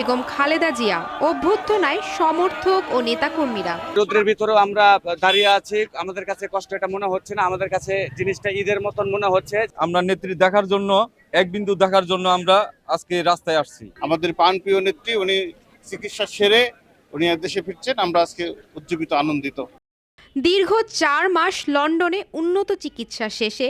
বেগম খালেদা জিয়া, অভ্যর্থনায় সমর্থক ও নেতাকর্মীরা। রোদ্রের ভিতরেও আমরা দাঁড়িয়ে আছি, আমাদের কাছে কষ্ট এটা মনে হচ্ছে না, আমাদের কাছে জিনিসটা ঈদের মতন মনে হচ্ছে। আমরা নেত্রী দেখার জন্য, এক বিন্দু দেখার জন্য আমরা আজকে রাস্তায় আসছি। আমাদের প্রাণপ্রিয় নেত্রী উনি চিকিৎসা সেরে উনি দেশে ফিরছেন, আমরা আজকে উজ্জীবিত আনন্দিত। দীর্ঘ 4 মাস লন্ডনে উন্নত চিকিৎসা শেষে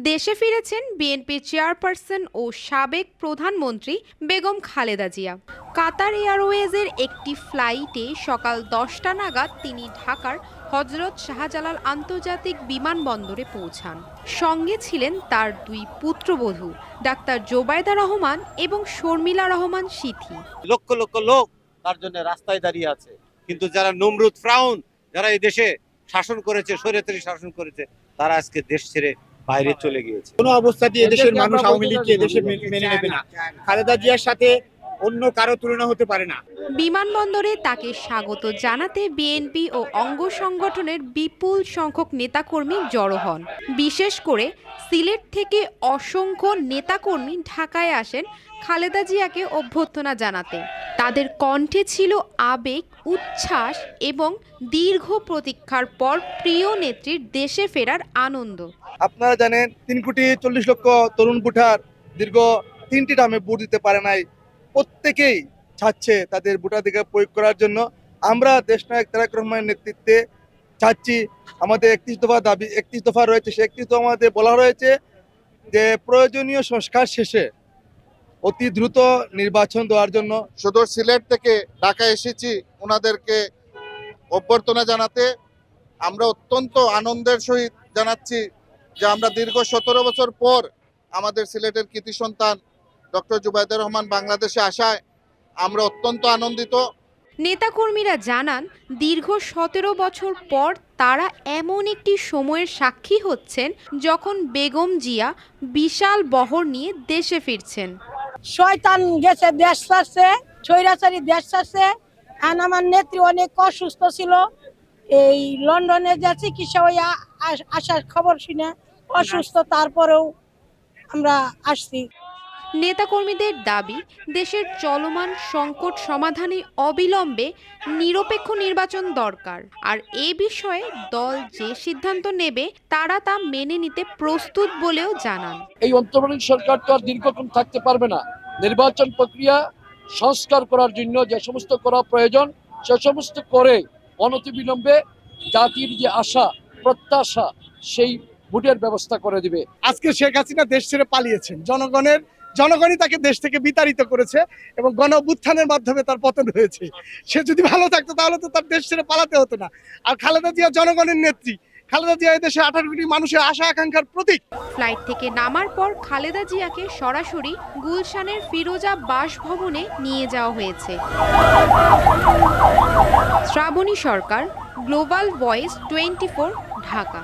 দেশে ফিরেছেন বিএনপির চেয়ারপারসন ও সাবেক প্রধানমন্ত্রী বেগম খালেদা জিয়া। কাতার এয়ারওয়েজের একটি ফ্লাইটে সকাল 10টা নাগাদ তিনি ঢাকার হযরত শাহজালাল আন্তর্জাতিক বিমানবন্দরে পৌঁছান। সঙ্গে ছিলেন তার 2 পুত্রবধূ, ডাক্তার জোবায়দা রহমান এবং শর্মিলা রহমান সিথি। লক্ষ লক্ষ লোক তার জন্য রাস্তায় দাঁড়িয়ে আছে, কিন্তু যারা নমরুদ ফ্রাউন, যারা এই দেশে শাসন করেছে, স্বৈরাচারী শাসন করেছে, তারা আজকে দেশ ছেড়ে বাইরে চলে গিয়েছে। কোনো অবস্থাতেই এদেশের মানুষ আওয়ামী লীগকে এদেশে মেনে নেবে না। খালেদা জিয়ার সাথে অন্য কারো তুলনা হতে পারে না। বিমানবন্দরে তাকে স্বাগত জানাতে বিএনপি ও অঙ্গ সংগঠনের বিপুল সংখ্যক নেতাকর্মী জড়ো হন। বিশেষ করে সিলেট থেকে অসংখ্য নেতাকর্মী ঢাকায় আসেন খালেদা জিয়াকে অভ্যর্থনা জানাতে। তাদের কণ্ঠে ছিল আবেগ, উচ্ছ্বাস এবং দীর্ঘ প্রতীক্ষার পর প্রিয় নেত্রীর দেশে ফেরার আনন্দ। আপনারা জানেন 3,40,00,000 তরুণ ভোটার দীর্ঘ 3টি টার্মে ভোট দিতে পারে নাই। প্রত্যেকেই চাচ্ছে তাদের ভোটাধিকার প্রয়োগ করার জন্য। আমরা দেশনায়ক তারেক রহমানের নেতৃত্বে চাচ্ছি, আমাদের 31 দফা দাবি, 31 দফা রয়েছে, সে 31 দফা আমাদের বলা রয়েছে যে প্রয়োজনীয় সংস্কার শেষে অতি দ্রুত নির্বাচন দেওয়ার জন্য। সদর সিলেট থেকে ঢাকা এসেছি ওনাদেরকে অভ্যর্থনা জানাতে। আমরা অত্যন্ত আনন্দের সহিত জানাচ্ছি যে আমরা দীর্ঘ 17 বছর পর আমাদের সিলেটের কৃতি সন্তান ডক্টর জুবাইদা রহমান বাংলাদেশে আসায় আমরা অত্যন্ত আনন্দিত। নেতাকর্মীরা জানান, দীর্ঘ 17 বছর পর তারা এমন একটি সময়ের সাক্ষী হচ্ছেন যখন বেগম জিয়া বিশাল বহর নিয়ে দেশে ফিরছেন। শয়তান গেছে, দেশ ছাড়ছে, স্বৈরাচারী দেশ ছাড়ছে। আমার নেত্রী অনেক অসুস্থ ছিল, এই লন্ডনে যে চিকিৎসা হয়ে আসার খবর শুনে অসুস্থ, তারপরেও আমরা আসছি। নেতাকর্মীদের দাবি, দেশের চলমান সংকট সমাধানে অবিলম্বে নিরপেক্ষ নির্বাচন দরকার, আর এ বিষয়ে দল যে সিদ্ধান্ত নেবে তারা তা মেনে নিতে প্রস্তুত বলেও জানান। এই অন্তর্বর্তী সরকার তো আর দীর্ঘক্ষণ থাকতে পারবে না। নির্বাচন প্রক্রিয়া সংস্কার করার জন্য যে সমস্ত করা প্রয়োজন সে সমস্ত করে অনতিবিলম্বে জাতির যে আশা প্রত্যাশা সেই ভোটের ব্যবস্থা করে দিবে। আজকে শেখ হাসিনা দেশ ছেড়ে পালিয়েছেন, জনগণই তাকে দেশ থেকে বিতাড়িত করেছে এবং গণ অভ্যুত্থানের মাধ্যমে তার পতন হয়েছে। সে যদি ভালো থাকতো তাহলে তো তার দেশ ছেড়ে পালাতে হতো না। আর খালেদা জিয়া জনগণের নেত্রী, খালেদা জিয়া এদেশে 18 কোটি মানুষের আশা আকাঙ্ক্ষার প্রতীক। ফ্লাইট থেকে নামার পর খালেদা জিয়াকে সরাসরি গুলশানের ফিরোজা বাসভবনে নিয়ে যাওয়া হয়েছে। শ্রাবণী সরকার, গ্লোবাল ভয়েস 24, ঢাকা।